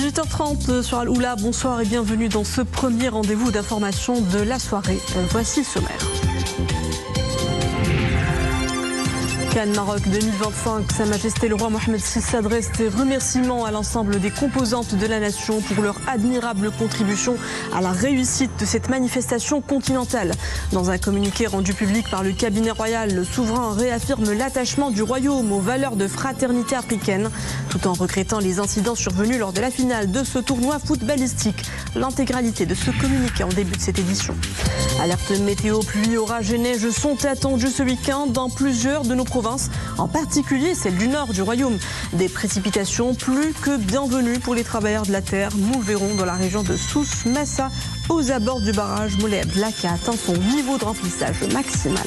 18h30 sur Al-Oula, bonsoir et bienvenue dans ce premier rendez-vous d'information de la soirée. Voici le sommaire. Cannes Maroc 2025, Sa Majesté le roi Mohamed VI s'adresse des remerciements à l'ensemble des composantes de la nation pour leur admirable contribution à la réussite de cette manifestation continentale. Dans un communiqué rendu public par le cabinet royal, le souverain réaffirme l'attachement du royaume aux valeurs de fraternité africaine, tout en regrettant les incidents survenus lors de la finale de ce tournoi footballistique. L'intégralité de ce communiqué en début de cette édition. Alerte météo, pluie, orage et neige sont attendus ce week-end dans plusieurs de nos provinces, en particulier celle du nord du royaume. Des précipitations plus que bienvenues pour les travailleurs de la terre. Nous le verrons dans la région de Sousse, Massa, aux abords du barrage Moulay Abdellah qui a atteint son niveau de remplissage maximal.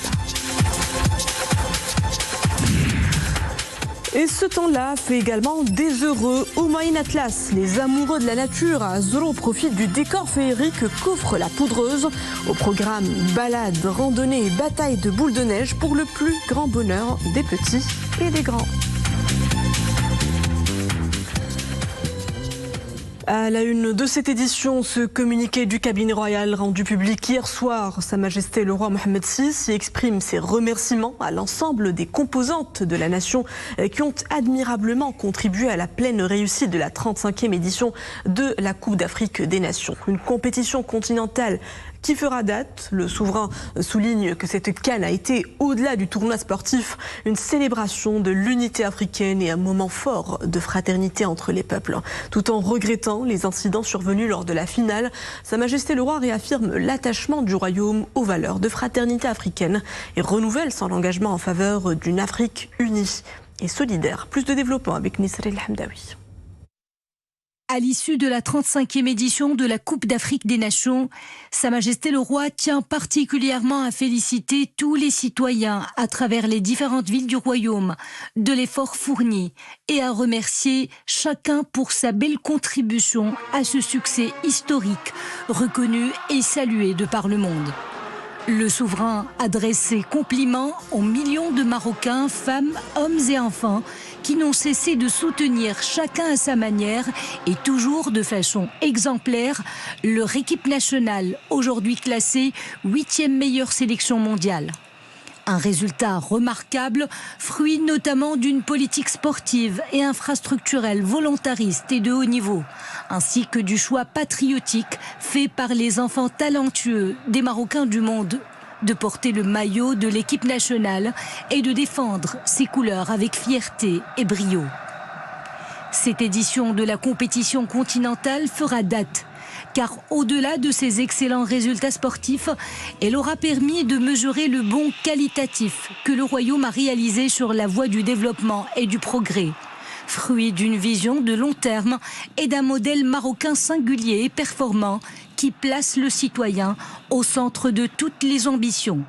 Et ce temps-là fait également des heureux au Moyen Atlas. Les amoureux de la nature à Zoro profitent du décor féerique qu'offre la Poudreuse. Au programme, balades, randonnées et batailles de boules de neige pour le plus grand bonheur des petits et des grands. À la une de cette édition, ce communiqué du cabinet royal rendu public hier soir, Sa Majesté le roi Mohamed VI y exprime ses remerciements à l'ensemble des composantes de la nation qui ont admirablement contribué à la pleine réussite de la 35e édition de la Coupe d'Afrique des Nations. Une compétition continentale qui fera date. Le souverain souligne que cette CAN a été, au-delà du tournoi sportif, une célébration de l'unité africaine et un moment fort de fraternité entre les peuples. Tout en regrettant les incidents survenus lors de la finale, Sa Majesté le roi réaffirme l'attachement du royaume aux valeurs de fraternité africaine et renouvelle son engagement en faveur d'une Afrique unie et solidaire. Plus de développement avec Nisri El Hamdaoui. À l'issue de la 35e édition de la Coupe d'Afrique des Nations, Sa Majesté le Roi tient particulièrement à féliciter tous les citoyens à travers les différentes villes du royaume de l'effort fourni et à remercier chacun pour sa belle contribution à ce succès historique, reconnu et salué de par le monde. Le souverain adresse ses compliments aux millions de Marocains, femmes, hommes et enfants qui n'ont cessé de soutenir chacun à sa manière et toujours de façon exemplaire leur équipe nationale, aujourd'hui classée 8e meilleure sélection mondiale. Un résultat remarquable, fruit notamment d'une politique sportive et infrastructurelle volontariste et de haut niveau, ainsi que du choix patriotique fait par les enfants talentueux des Marocains du monde de porter le maillot de l'équipe nationale et de défendre ses couleurs avec fierté et brio. Cette édition de la compétition continentale fera date, car au-delà de ses excellents résultats sportifs, elle aura permis de mesurer le bond qualitatif que le royaume a réalisé sur la voie du développement et du progrès, fruit d'une vision de long terme et d'un modèle marocain singulier et performant qui place le citoyen au centre de toutes les ambitions.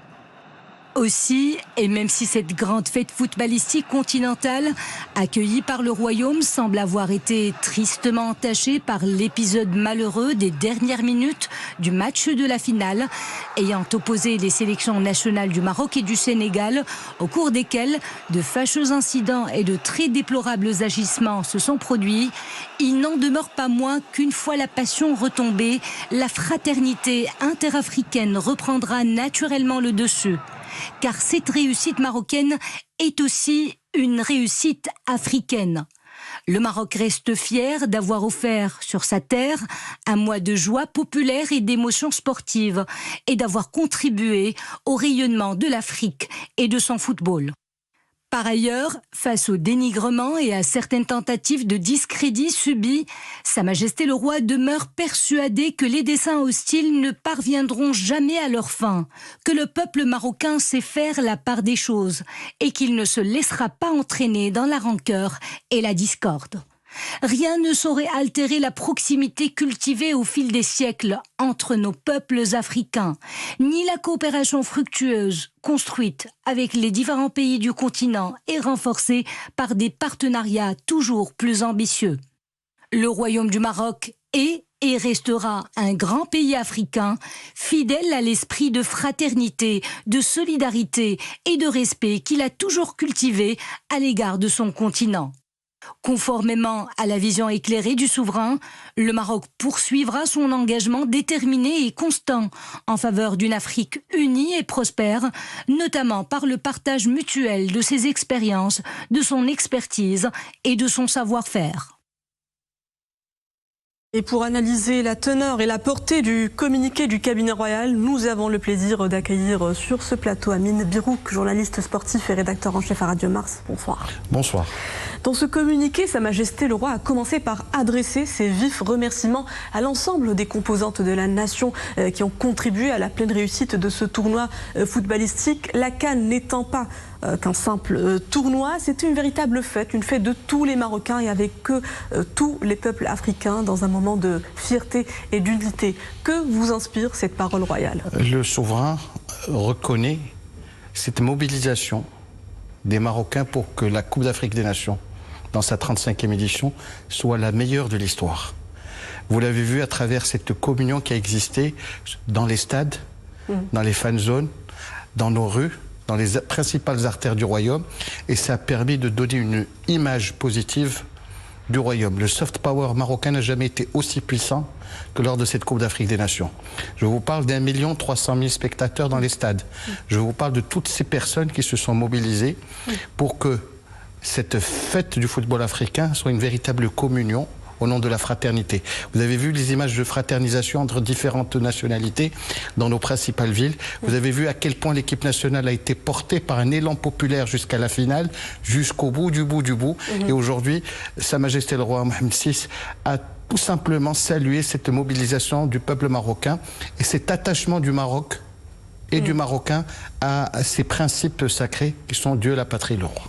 Aussi, et même si cette grande fête footballistique continentale, accueillie par le royaume, semble avoir été tristement entachée par l'épisode malheureux des dernières minutes du match de la finale, ayant opposé les sélections nationales du Maroc et du Sénégal, au cours desquels de fâcheux incidents et de très déplorables agissements se sont produits, il n'en demeure pas moins qu'une fois la passion retombée, la fraternité interafricaine reprendra naturellement le dessus. Car cette réussite marocaine est aussi une réussite africaine. Le Maroc reste fier d'avoir offert sur sa terre un mois de joie populaire et d'émotions sportives et d'avoir contribué au rayonnement de l'Afrique et de son football. Par ailleurs, face au dénigrement et à certaines tentatives de discrédit subies, Sa Majesté le Roi demeure persuadé que les desseins hostiles ne parviendront jamais à leur fin, que le peuple marocain sait faire la part des choses et qu'il ne se laissera pas entraîner dans la rancœur et la discorde. Rien ne saurait altérer la proximité cultivée au fil des siècles entre nos peuples africains, ni la coopération fructueuse construite avec les différents pays du continent et renforcée par des partenariats toujours plus ambitieux. Le Royaume du Maroc est et restera un grand pays africain, fidèle à l'esprit de fraternité, de solidarité et de respect qu'il a toujours cultivé à l'égard de son continent. Conformément à la vision éclairée du souverain, le Maroc poursuivra son engagement déterminé et constant en faveur d'une Afrique unie et prospère, notamment par le partage mutuel de ses expériences, de son expertise et de son savoir-faire. Et pour analyser la teneur et la portée du communiqué du cabinet royal, nous avons le plaisir d'accueillir sur ce plateau Amine Birouk, journaliste sportif et rédacteur en chef à Radio Mars. Bonsoir. Bonsoir. Dans ce communiqué, Sa Majesté le Roi a commencé par adresser ses vifs remerciements à l'ensemble des composantes de la nation qui ont contribué à la pleine réussite de ce tournoi footballistique. La CAN n'étant pas qu'un simple tournoi, c'était une véritable fête, une fête de tous les Marocains et avec tous les peuples africains dans un moment de fierté et d'unité. Que vous inspire cette parole royale? Le souverain reconnaît cette mobilisation des Marocains pour que la Coupe d'Afrique des Nations, dans sa 35e édition, soit la meilleure de l'histoire. Vous l'avez vu à travers cette communion qui a existé dans les stades, dans les fan zones, dans nos rues, dans les principales artères du royaume, et ça a permis de donner une image positive du royaume. Le soft power marocain n'a jamais été aussi puissant que lors de cette Coupe d'Afrique des Nations. Je vous parle d'1 300 000 spectateurs dans les stades. Je vous parle de toutes ces personnes qui se sont mobilisées pour que cette fête du football africain soit une véritable communion au nom de la fraternité. Vous avez vu les images de fraternisation entre différentes nationalités dans nos principales villes. Vous avez vu à quel point l'équipe nationale a été portée par un élan populaire jusqu'à la finale, jusqu'au bout du bout du bout. Et aujourd'hui, Sa Majesté le Roi Mohamed VI a tout simplement salué cette mobilisation du peuple marocain et cet attachement du Maroc et du Marocain à ces principes sacrés qui sont Dieu, la patrie, le roi.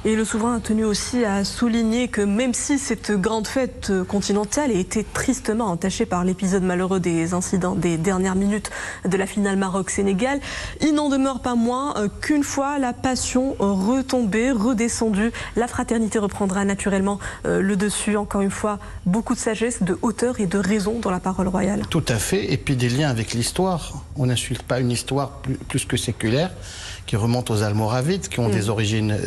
Et le souverain a tenu aussi à souligner que même si cette grande fête continentale a été tristement entachée par l'épisode malheureux des incidents des dernières minutes de la finale Maroc-Sénégal, il n'en demeure pas moins qu'une fois la passion retombée, redescendue, la fraternité reprendra naturellement le dessus. Encore une fois, beaucoup de sagesse, de hauteur et de raison dans la parole royale. Tout à fait, et puis des liens avec l'histoire. On n'insulte pas une histoire plus que séculaire, qui remonte aux Almoravides, qui ont des origines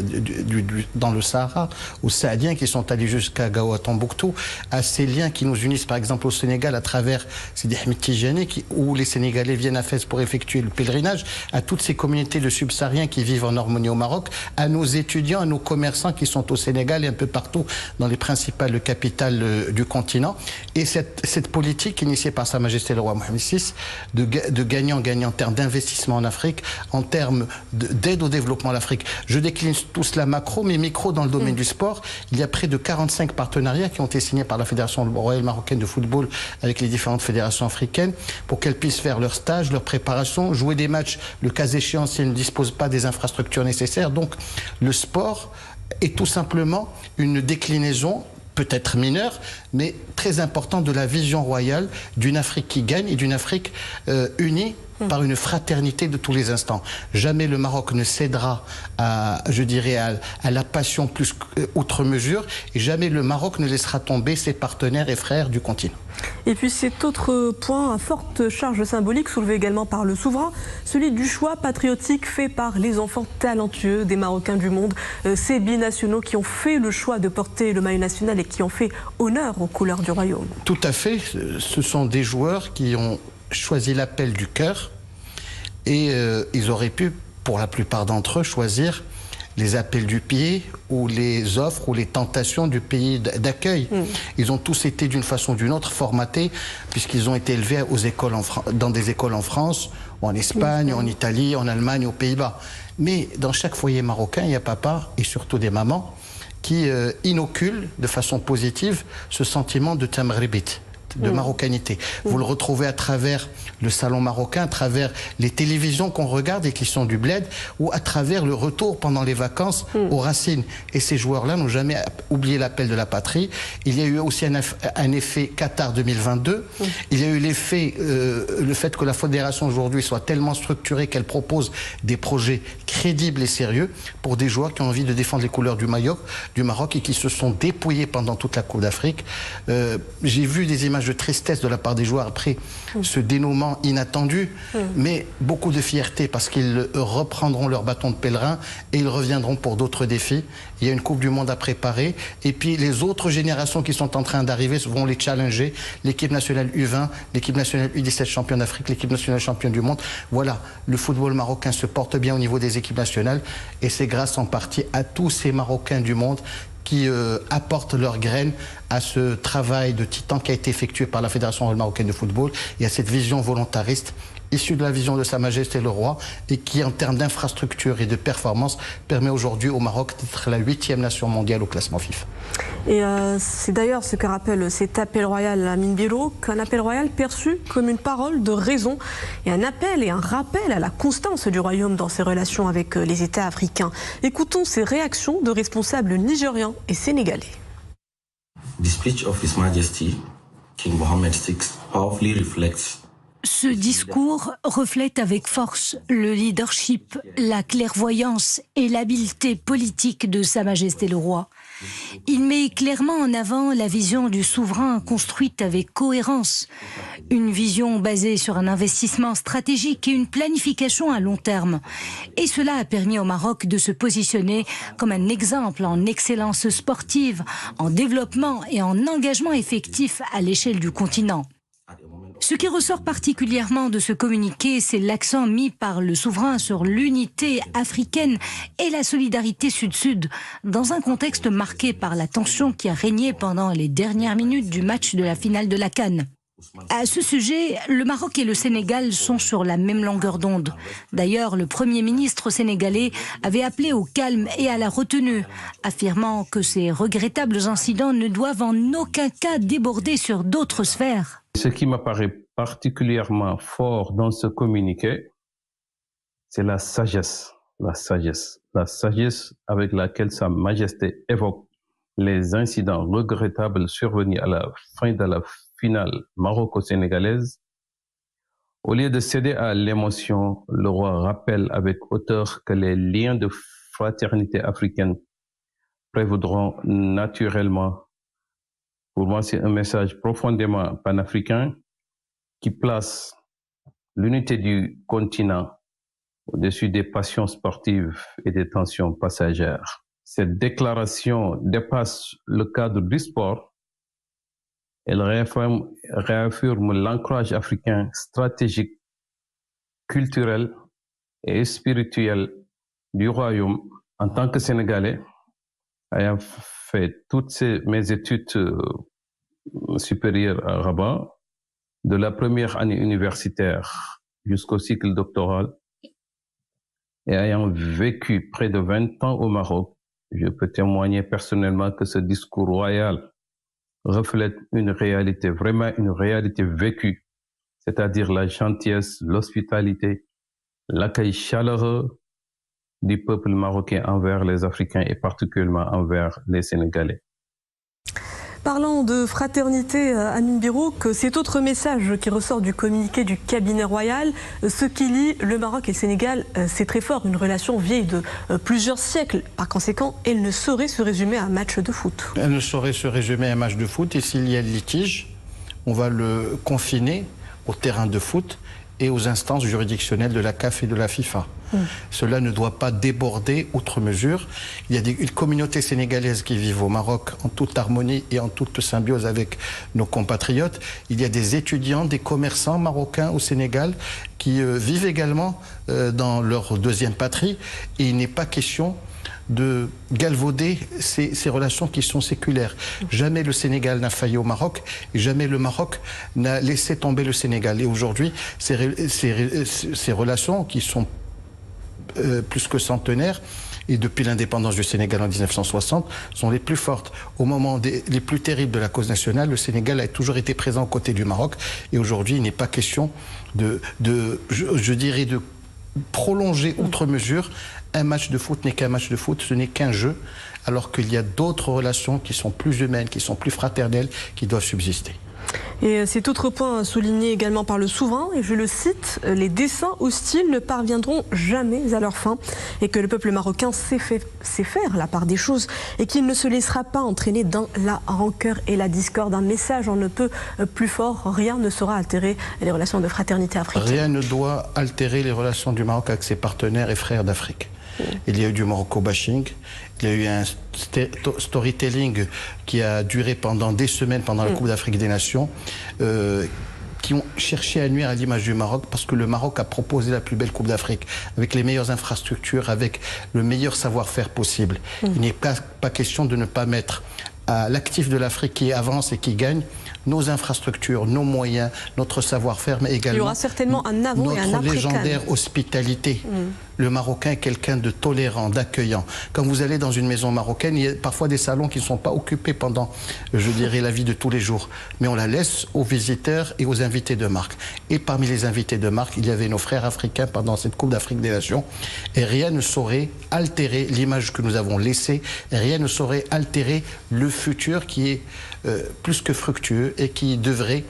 dans le Sahara, aux Saadiens qui sont allés jusqu'à Gaoua Tombouctou, à ces liens qui nous unissent par exemple au Sénégal à travers Sidi Ahmed Tijani, où les Sénégalais viennent à Fès pour effectuer le pèlerinage, à toutes ces communautés de subsahariens qui vivent en harmonie au Maroc, à nos étudiants, à nos commerçants qui sont au Sénégal et un peu partout dans les principales capitales du continent. Et cette politique initiée par Sa Majesté le Roi Mohamed VI de gagnant-gagnant en termes d'investissement en Afrique, en termes d'aide au développement de l'Afrique. Je décline tout cela macro, mais micro dans le domaine du sport. Il y a près de 45 partenariats qui ont été signés par la Fédération royale marocaine de football avec les différentes fédérations africaines pour qu'elles puissent faire leur stage, leur préparation, jouer des matchs, le cas échéant si elles ne disposent pas des infrastructures nécessaires. Donc le sport est tout simplement une déclinaison peut-être mineure, mais très importante de la vision royale d'une Afrique qui gagne et d'une Afrique unie par une fraternité de tous les instants. Jamais le Maroc ne cédera à la passion plus outre mesure, et jamais le Maroc ne laissera tomber ses partenaires et frères du continent. Et puis cet autre point à forte charge symbolique soulevé également par le souverain, celui du choix patriotique fait par les enfants talentueux des Marocains du monde, ces binationaux qui ont fait le choix de porter le maillot national et qui ont fait honneur aux couleurs du royaume. Tout à fait, ce sont des joueurs qui ont choisi l'appel du cœur et ils auraient pu, pour la plupart d'entre eux, choisir les appels du pied ou les offres ou les tentations du pays d'accueil. Ils ont tous été d'une façon ou d'une autre formatés puisqu'ils ont été élevés dans des écoles en France, ou en Espagne, en Italie, en Allemagne, aux Pays-Bas. Mais dans chaque foyer marocain, il y a papa et surtout des mamans qui inoculent de façon positive ce sentiment de tamribit, de marocanité. Vous le retrouvez à travers le salon marocain, à travers les télévisions qu'on regarde et qui sont du bled, ou à travers le retour pendant les vacances aux racines. Et ces joueurs-là n'ont jamais oublié l'appel de la patrie. Il y a eu aussi un effet Qatar 2022. Il y a eu l'effet, le fait que la fédération aujourd'hui soit tellement structurée qu'elle propose des projets crédibles et sérieux pour des joueurs qui ont envie de défendre les couleurs du Maroc et qui se sont dépouillés pendant toute la Coupe d'Afrique. J'ai vu des images image de tristesse de la part des joueurs après ce dénouement inattendu, mais beaucoup de fierté parce qu'ils reprendront leur bâton de pèlerin et ils reviendront pour d'autres défis. Il y a une Coupe du Monde à préparer et puis les autres générations qui sont en train d'arriver vont les challenger. L'équipe nationale U20, l'équipe nationale U17 championne d'Afrique, l'équipe nationale championne du monde. Voilà, le football marocain se porte bien au niveau des équipes nationales et c'est grâce en partie à tous ces Marocains du monde qui apportent leurs graines à ce travail de titan qui a été effectué par la Fédération marocaine de football et à cette vision volontariste issue de la vision de Sa Majesté le Roi et qui, en termes d'infrastructure et de performance, permet aujourd'hui au Maroc d'être la 8e nation mondiale au classement FIFA. Et c'est d'ailleurs ce que rappelle cet appel royal à Amine Birro, qu'un appel royal perçu comme une parole de raison et un appel et un rappel à la constance du royaume dans ses relations avec les États africains. Écoutons ces réactions de responsables nigérians et sénégalais. The speech of His Majesty, King Mohammed VI, powerfully reflects. Ce discours reflète avec force le leadership, la clairvoyance et l'habileté politique de Sa Majesté le Roi. Il met clairement en avant la vision du souverain construite avec cohérence, une vision basée sur un investissement stratégique et une planification à long terme. Et cela a permis au Maroc de se positionner comme un exemple en excellence sportive, en développement et en engagement effectif à l'échelle du continent. Ce qui ressort particulièrement de ce communiqué, c'est l'accent mis par le souverain sur l'unité africaine et la solidarité sud-sud, dans un contexte marqué par la tension qui a régné pendant les dernières minutes du match de la finale de la CAN. À ce sujet, le Maroc et le Sénégal sont sur la même longueur d'onde. D'ailleurs, le Premier ministre sénégalais avait appelé au calme et à la retenue, affirmant que ces regrettables incidents ne doivent en aucun cas déborder sur d'autres sphères. Ce qui m'apparaît particulièrement fort dans ce communiqué, c'est la sagesse avec laquelle Sa Majesté évoque les incidents regrettables survenus à la fin de la finale maroco-sénégalaise. Au lieu de céder à l'émotion, le roi rappelle avec hauteur que les liens de fraternité africaine prévaudront naturellement. Pour moi, c'est un message profondément panafricain qui place l'unité du continent au-dessus des passions sportives et des tensions passagères. Cette déclaration dépasse le cadre du sport. Elle réaffirme l'ancrage africain stratégique, culturel et spirituel du royaume. En tant que Sénégalais, ayant fait toutes mes études supérieures à Rabat, de la première année universitaire jusqu'au cycle doctoral, et ayant vécu près de 20 ans au Maroc, je peux témoigner personnellement que ce discours royal reflète une réalité, vraiment une réalité vécue, c'est-à-dire la gentillesse, l'hospitalité, l'accueil chaleureux du peuple marocain envers les Africains et particulièrement envers les Sénégalais. Parlant de fraternité, Amine Birro, que cet autre message qui ressort du communiqué du cabinet royal, ce qui lie le Maroc et le Sénégal, c'est très fort, une relation vieille de plusieurs siècles. Par conséquent, elle ne saurait se résumer à un match de foot. Elle ne saurait se résumer à un match de foot et s'il y a litige, on va le confiner au terrain de foot et aux instances juridictionnelles de la CAF et de la FIFA. Cela ne doit pas déborder outre mesure. Il y a une communauté sénégalaise qui vit au Maroc en toute harmonie et en toute symbiose avec nos compatriotes. Il y a des étudiants, des commerçants marocains au Sénégal qui vivent également dans leur deuxième patrie. Et il n'est pas question de galvauder ces relations qui sont séculaires. Jamais le Sénégal n'a failli au Maroc et jamais le Maroc n'a laissé tomber le Sénégal. Et aujourd'hui, ces relations qui sont plus que centenaires et depuis l'indépendance du Sénégal en 1960 sont les plus fortes. Au moment les plus terribles de la cause nationale, le Sénégal a toujours été présent aux côtés du Maroc et aujourd'hui il n'est pas question je dirais de prolonger outre mesure. Un match de foot n'est qu'un match de foot, ce n'est qu'un jeu, alors qu'il y a d'autres relations qui sont plus humaines, qui sont plus fraternelles, qui doivent subsister. Et cet autre point souligné également par le souverain, et je le cite, les desseins hostiles ne parviendront jamais à leur fin et que le peuple marocain sait faire la part des choses et qu'il ne se laissera pas entraîner dans la rancœur et la discorde. Un message, on ne peut plus fort, rien ne saura altérer les relations de fraternité africaine. Rien ne doit altérer les relations du Maroc avec ses partenaires et frères d'Afrique. Il y a eu du Morocco bashing, il y a eu un storytelling qui a duré pendant des semaines pendant la Coupe d'Afrique des Nations, qui ont cherché à nuire à l'image du Maroc parce que le Maroc a proposé la plus belle Coupe d'Afrique avec les meilleures infrastructures, avec le meilleur savoir-faire possible. Il n'est pas question de ne pas mettre à l'actif de l'Afrique qui avance et qui gagne nos infrastructures, nos moyens, notre savoir-faire, mais également il y aura certainement un avant et un notre après légendaire hospitalité. Le Marocain est quelqu'un de tolérant, d'accueillant. Quand vous allez dans une maison marocaine, il y a parfois des salons qui ne sont pas occupés pendant, je dirais, la vie de tous les jours. Mais on la laisse aux visiteurs et aux invités de marque. Et parmi les invités de marque, il y avait nos frères africains pendant cette Coupe d'Afrique des Nations. Et rien ne saurait altérer l'image que nous avons laissée. Et rien ne saurait altérer le futur qui est plus que fructueux et qui devrait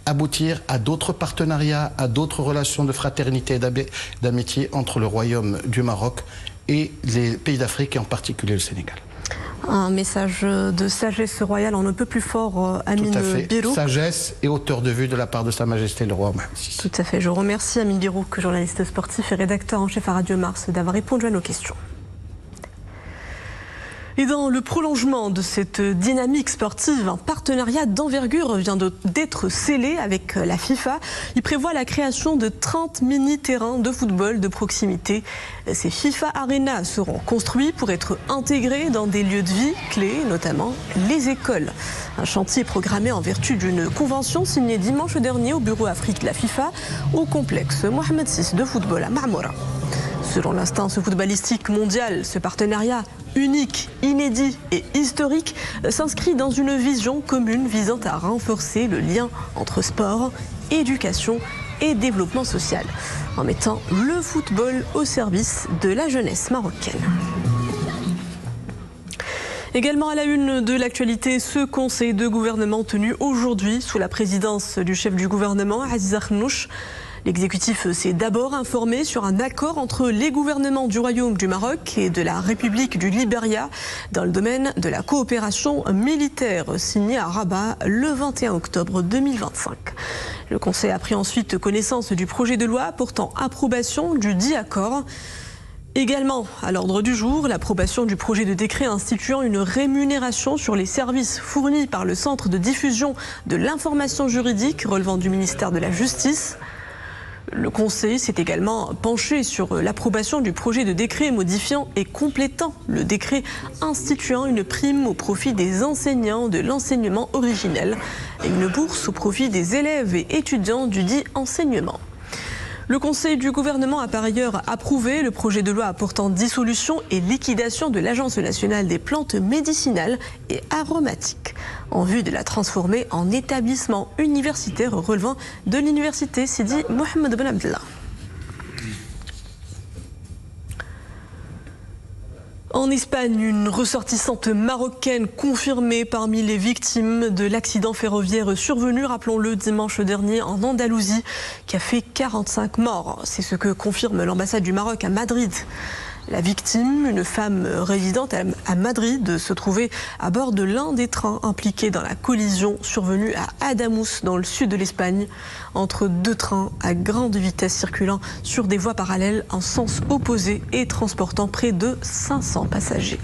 aboutir à d'autres partenariats, à d'autres relations de fraternité et d'amitié entre le Royaume du Maroc et les pays d'Afrique et en particulier le Sénégal. Un message de sagesse royale, on ne peut plus fort, Amine Birouk. Sagesse et hauteur de vue de la part de Sa Majesté le Roi Mohammed VI. Tout à fait. Je remercie Amine Birouk, journaliste sportif et rédacteur en chef à Radio Mars, d'avoir répondu à nos questions. Et dans le prolongement de cette dynamique sportive, un partenariat d'envergure vient d'être scellé avec la FIFA. Il prévoit la création de 30 mini-terrains de football de proximité. Ces FIFA Arena seront construits pour être intégrés dans des lieux de vie clés, notamment les écoles. Un chantier programmé en vertu d'une convention signée dimanche dernier au bureau Afrique de la FIFA au complexe Mohammed VI de football à Marmora. Selon l'instance footballistique mondiale, ce partenariat unique, inédit et historique s'inscrit dans une vision commune visant à renforcer le lien entre sport, éducation et développement social, en mettant le football au service de la jeunesse marocaine. Également à la une de l'actualité, ce conseil de gouvernement tenu aujourd'hui sous la présidence du chef du gouvernement, Aziz Khnouch. L'exécutif s'est d'abord informé sur un accord entre les gouvernements du Royaume du Maroc et de la République du Libéria dans le domaine de la coopération militaire signé à Rabat le 21 octobre 2025. Le Conseil a pris ensuite connaissance du projet de loi portant approbation du dit accord. Également à l'ordre du jour, l'approbation du projet de décret instituant une rémunération sur les services fournis par le Centre de diffusion de l'information juridique relevant du ministère de la Justice. Le Conseil s'est également penché sur l'approbation du projet de décret modifiant et complétant le décret instituant une prime au profit des enseignants de l'enseignement originel et une bourse au profit des élèves et étudiants du dit enseignement. Le Conseil du gouvernement a par ailleurs approuvé le projet de loi portant dissolution et liquidation de l'Agence nationale des plantes médicinales et aromatiques en vue de la transformer en établissement universitaire relevant de l'université Sidi Mohammed Ben Abdallah. En Espagne, une ressortissante marocaine confirmée parmi les victimes de l'accident ferroviaire survenu, rappelons-le, dimanche dernier en Andalousie, qui a fait 45 morts. C'est ce que confirme l'ambassade du Maroc à Madrid. La victime, une femme résidente à Madrid, se trouvait à bord de l'un des trains impliqués dans la collision survenue à Adamous, dans le sud de l'Espagne, entre deux trains à grande vitesse circulant sur des voies parallèles en sens opposé et transportant près de 500 passagers.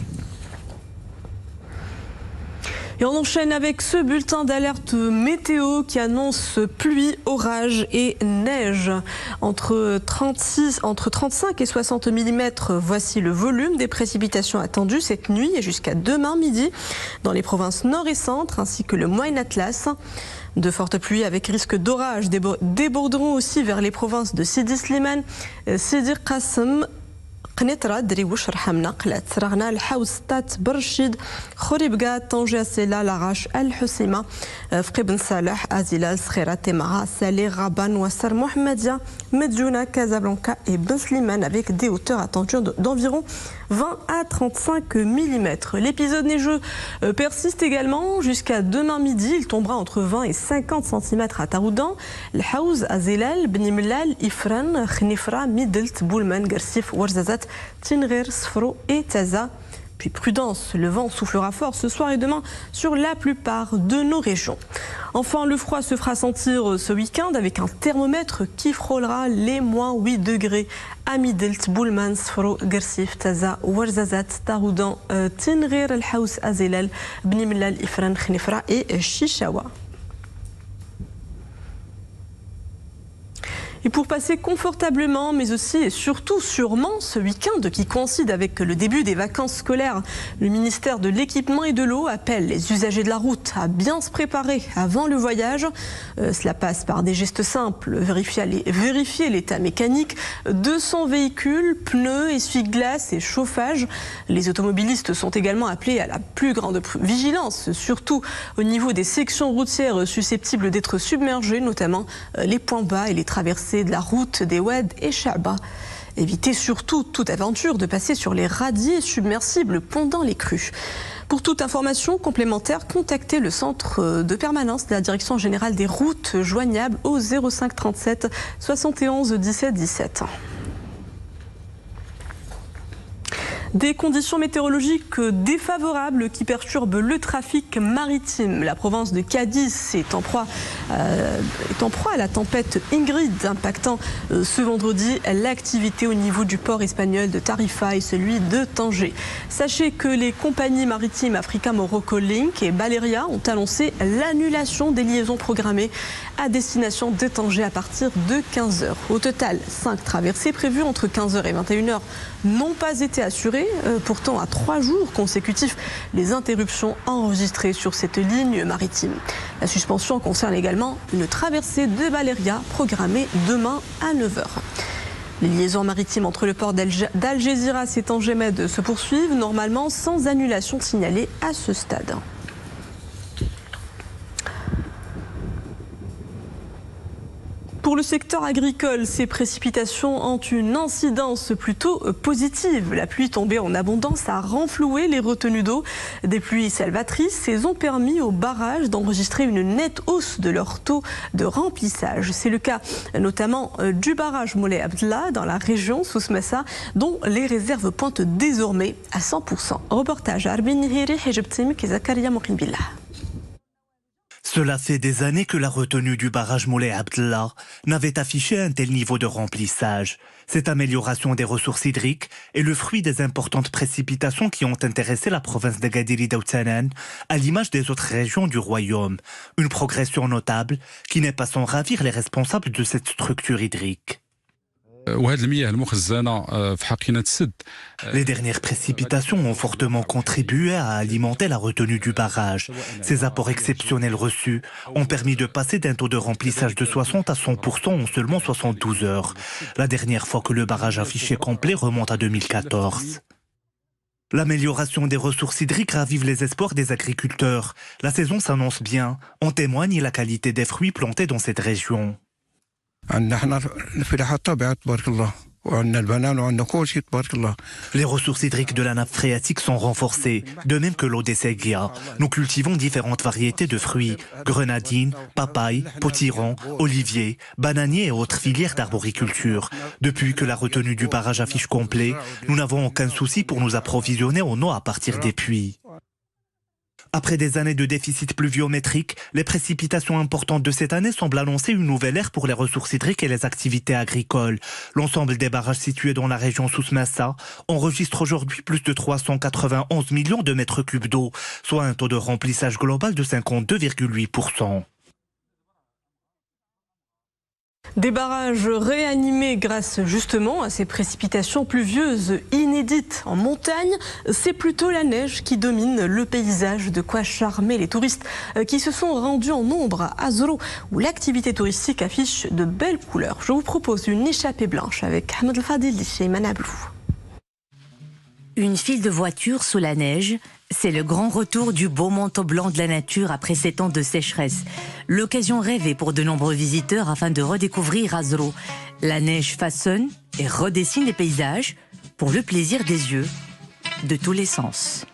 Et on enchaîne avec ce bulletin d'alerte météo qui annonce pluie, orage et neige. Entre 35 et 60 mm, voici le volume des précipitations attendues cette nuit et jusqu'à demain midi dans les provinces nord et centre ainsi que le Moyen Atlas. De fortes pluies avec risque d'orage déborderont aussi vers les provinces de Sidi Slimane, Sidi Qassem, قنيطرة دريوش رحمنا قلات رغنا الحوسطات برشيد خريبكا طنجة سيلا لاغاش الحسيمة فقي بن صالح أزيلا صخيرة تيمغا سالي غابان وسر محمدية مدجونة كازابلانكا et Ben Slimane avec des hauteurs attendues d'environ 20 à 35 mm. L'épisode neigeux persiste également jusqu'à demain midi. Il tombera entre 20 et 50 cm à Taroudan, L'Haouz, Azelal, Bnimlal, Ifran, Khnifra, Midelt, Boulman, Gersif, Ouarzazat, Tinrir, Sfro et Taza. Puis prudence, le vent soufflera fort ce soir et demain sur la plupart de nos régions. Enfin, le froid se fera sentir ce week-end avec un thermomètre qui frôlera les moins 8 degrés à Midelt, Boulman, Sfro, Gersif, Taza, Ouarzazat, Taroudan, Tinrir, El-Haous, Azelal, Bnimlal, Ifran, Khnifra et Chichawa. Et pour passer confortablement, mais aussi et surtout sûrement ce week-end qui coïncide avec le début des vacances scolaires, le ministère de l'Équipement et de l'Eau appelle les usagers de la route à bien se préparer avant le voyage. Cela passe par des gestes simples, vérifier l'état mécanique de son véhicule, pneus, essuie-glace et chauffage. Les automobilistes sont également appelés à la plus grande vigilance, surtout au niveau des sections routières susceptibles d'être submergées, notamment les points bas et les traversées de la route des Oued et Chaba. Évitez surtout toute aventure de passer sur les radiers submersibles pendant les crues. Pour toute information complémentaire, contactez le centre de permanence de la Direction générale des routes joignables au 05 37 71 17 17. Des conditions météorologiques défavorables qui perturbent le trafic maritime. La province de Cadiz est en proie à la tempête Ingrid, impactant ce vendredi l'activité au niveau du port espagnol de Tarifa et celui de Tanger. Sachez que les compagnies maritimes Africa Morocco Link et Baleria ont annoncé l'annulation des liaisons programmées à destination de Tanger à partir de 15h. Au total, 5 traversées prévues entre 15h et 21h n'ont pas été assurées. Pourtant, à 3 jours consécutifs, les interruptions enregistrées sur cette ligne maritime. La suspension concerne également une traversée de Baleria programmée demain à 9h. Les liaisons maritimes entre le port d'Algeciras et Tanger-Med se poursuivent normalement sans annulation signalée à ce stade. Pour le secteur agricole, ces précipitations ont une incidence plutôt positive. La pluie tombée en abondance a renfloué les retenues d'eau. Des pluies salvatrices et ont permis aux barrages d'enregistrer une nette hausse de leur taux de remplissage. C'est le cas notamment du barrage Moulay Abdellah dans la région Souss-Massa, dont les réserves pointent désormais à 100%. Reportage à Arbin Nihiri, Hejeb Timik et Zakaria Mokinbillah. Cela fait des années que la retenue du barrage Moulay Abdellah n'avait affiché un tel niveau de remplissage. Cette amélioration des ressources hydriques est le fruit des importantes précipitations qui ont intéressé la province d'Agadir et d'Outanan, à l'image des autres régions du royaume. Une progression notable qui n'est pas sans ravir les responsables de cette structure hydrique. Les dernières précipitations ont fortement contribué à alimenter la retenue du barrage. Ces apports exceptionnels reçus ont permis de passer d'un taux de remplissage de 60 à 100% en seulement 72 heures. La dernière fois que le barrage affiché complet remonte à 2014. L'amélioration des ressources hydriques ravive les espoirs des agriculteurs. La saison s'annonce bien. En témoigne la qualité des fruits plantés dans cette région. Les ressources hydriques de la nappe phréatique sont renforcées, de même que l'eau des Seguia. Nous cultivons différentes variétés de fruits, grenadines, papayes, potirons, oliviers, bananiers et autres filières d'arboriculture. Depuis que la retenue du barrage affiche complet, nous n'avons aucun souci pour nous approvisionner en eau à partir des puits. Après des années de déficit pluviométrique, les précipitations importantes de cette année semblent annoncer une nouvelle ère pour les ressources hydriques et les activités agricoles. L'ensemble des barrages situés dans la région Souss-Massa enregistre aujourd'hui plus de 391 millions de mètres cubes d'eau, soit un taux de remplissage global de 52,8%. Des barrages réanimés grâce justement à ces précipitations pluvieuses inédites en montagne. C'est plutôt la neige qui domine le paysage, de quoi charmer les touristes qui se sont rendus en nombre à Azro, où l'activité touristique affiche de belles couleurs. Je vous propose une échappée blanche avec Ahmed El Fadili et Manablou. Une file de voitures sous la neige, c'est le grand retour du beau manteau blanc de la nature après 7 ans de sécheresse. L'occasion rêvée pour de nombreux visiteurs afin de redécouvrir Azro. La neige façonne et redessine les paysages pour le plaisir des yeux de tous les sens.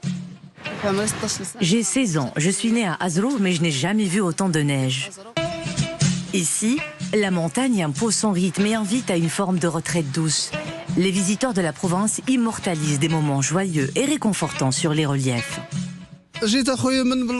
J'ai 16 ans, je suis née à Azro, mais je n'ai jamais vu autant de neige. Ici, la montagne impose son rythme et invite à une forme de retraite douce. Les visiteurs de la province immortalisent des moments joyeux et réconfortants sur les reliefs.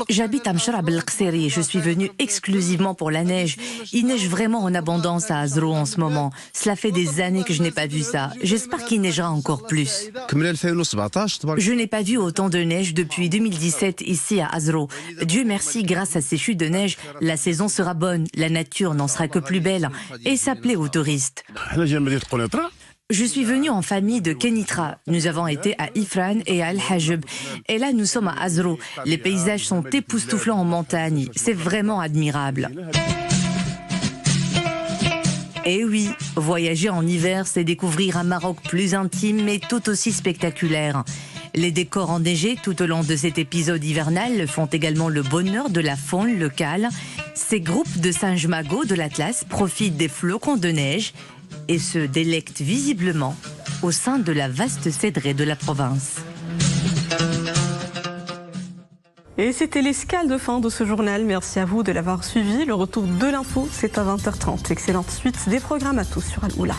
J'habite à Mshrab el-Qseri. Je suis venue exclusivement pour la neige. Il neige vraiment en abondance à Azro en ce moment. Cela fait des années que je n'ai pas vu ça. J'espère qu'il neigera encore plus. Je n'ai pas vu autant de neige depuis 2017 ici à Azro. Dieu merci, grâce à ces chutes de neige, la saison sera bonne. La nature n'en sera que plus belle. Et ça plaît aux touristes. Je suis venue en famille de Kenitra. Nous avons été à Ifrane et à Al-Hajb. Et là, nous sommes à Azro. Les paysages sont époustouflants en montagne. C'est vraiment admirable. Et oui, voyager en hiver, c'est découvrir un Maroc plus intime, mais tout aussi spectaculaire. Les décors enneigés tout au long de cet épisode hivernal font également le bonheur de la faune locale. Ces groupes de singes magots de l'Atlas profitent des flocons de neige et se délectent visiblement au sein de la vaste cédrée de la province. Et c'était l'escale de fin de ce journal. Merci à vous de l'avoir suivi. Le retour de l'info, c'est à 20h30. Excellente suite des programmes à tous sur Al-Oula.